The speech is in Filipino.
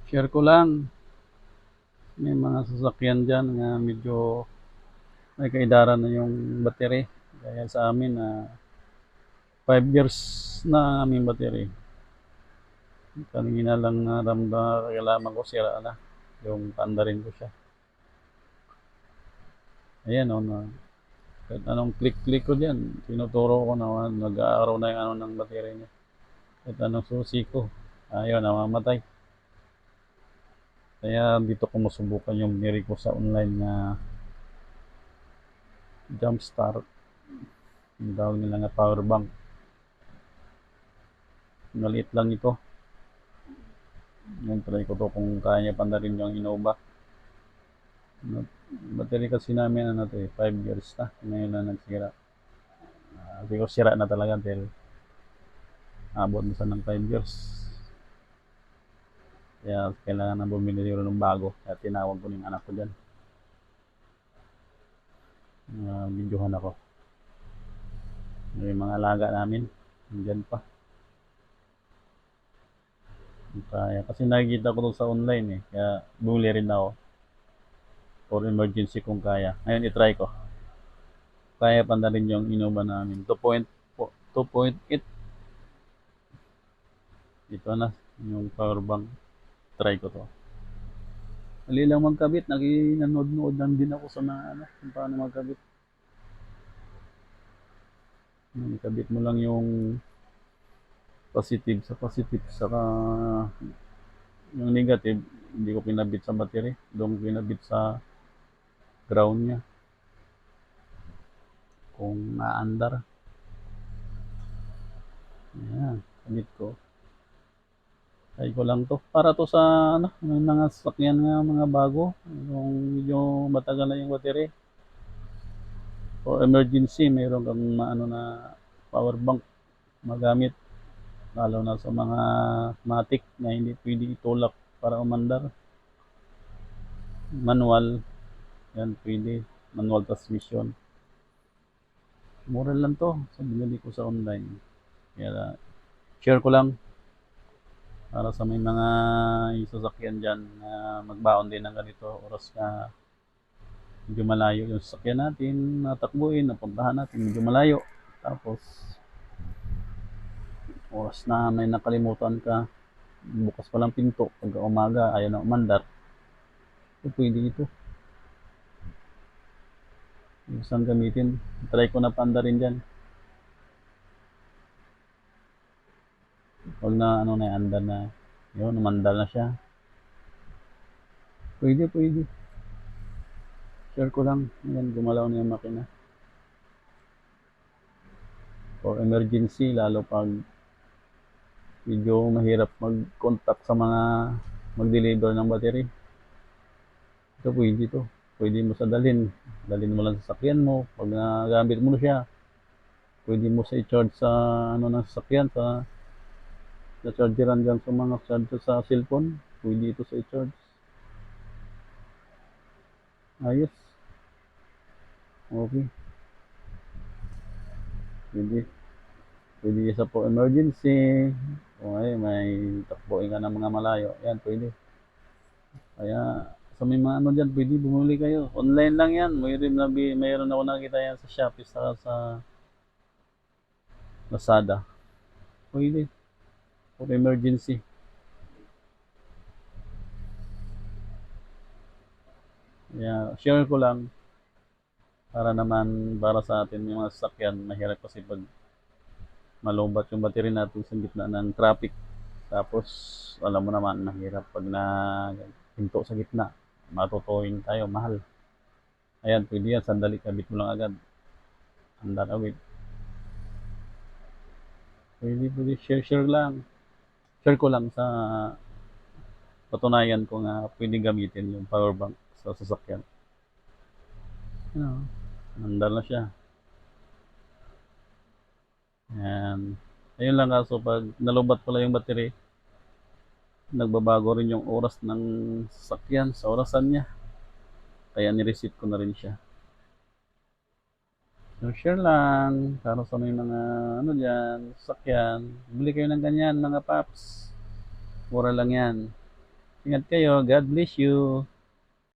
Share ko lang, may mga sasakyan diyan na medyo may kaedaran na yung battery. Kaya sa amin, 5 years na ang aming battery. Kanina lang nakialaman ko sira na, yung paandarin ko siya. Ayan na kahit anong click-click ko diyan, tinuturo ko na nag-aaraw na yung ano ng battery niya. Kahit anong susi ko, ayaw, namamatay. Kaya dito ko masubukan yung binili ko sa online na Jumpstart. Yung tawag nila nga power bank. Maliit lang ito. Yan, try ko to kung kaya niya pandarin yung Innova. Battery kasi namin ano to 5 years na. Ngayon na nagsira. Siguro sira na talaga dahil abot na sa ng 5 years. Kaya kailangan na bumili ng bago. Kaya tinawag ko ng anak ko dyan. Videohan ako. Yung mga alaga namin. Nandyan pa. Kaya, kasi nakikita ko to sa online Kaya bumili rin ako. For emergency kung kaya. Ngayon itry ko. Kaya pandarin yung Innova namin. 2.8. Ito na. Yung power bank. Try ko to. Dali lang magkabit. Nanood-nood lang din ako sa mga kung paano magkabit. Ikabit mo lang yung positive sa positive. Saka yung negative, hindi ko pinabit sa battery. Doon pinabit sa ground niya. Kung naandar. Ayan. Kabit ko. Try ko lang to. Para to sa may mga sasakyan nga mga bago. Yung medyo matagal na yung battery. For emergency, mayroon kang na power bank magamit. Lalo na sa mga matic na hindi pwede itulak para umandar. Manual, yan pwede. Manual transmission. Mura lang to. Sa binili ko sa online. Kaya share ko lang para sa may mga sasakyan dyan na magbaon din ng ganito oras na medyo malayo yung sasakyan natin, natakbuhin, napuntahan natin, medyo malayo. Tapos, oras na may nakalimutan ka, bukas pa lang pinto, pagka umaga, ayaw na umandar, so, pwede ito. Saan gamitin? Try ko na paandarin dyan. Huwag na andar na, yun, umandar na siya. Pwede. Share ko lang, yan, gumalaw na yung makina. For emergency, lalo pag medyo mahirap mag-contact sa mga mag-deliver ng battery. Ito pwede to. Pwede mo sa dalhin mo lang sa sasakyan mo. Pag nagamit mo na siya, pwede mo sa i-charge sa ng sasakyan, sa chargeran dyan sa mga charger sa cellphone. Pwede ito sa i-charge. Ayos. Okay. Pwede isa po emergency. Okay, may takbuhin ka ng mga malayo. Yan, pwede. Kaya sa may mga dyan, pwede bumili kayo. Online lang yan. Mayroon ako nakita yan sa Shopee sa Lazada. Pwede. For emergency. Yeah, share ko lang para naman para sa atin yung mga sasakyan. Mahirap kasi pag malubat yung battery natin sa gitna ng traffic. Tapos, alam mo naman, mahirap pag hinto sa gitna. Matutuwing tayo, mahal. Ayan, pwede yan. Sandali, kabit mo lang agad. Andar awit. Pwede. Share lang. Share ko lang sa patunayan ko nga pwede gamitin yung power bank sa sasakyan. Andar na siya. Ayan. Ayun lang kaso pag nalubat pala yung battery, nagbabago rin yung oras ng sasakyan sa orasan niya. Kaya ni-reset ko na rin siya. So, share lang para sa may mga sasakyan. Bili kayo ng ganyan mga paps. Mura lang yan. Ingat kayo. God bless you.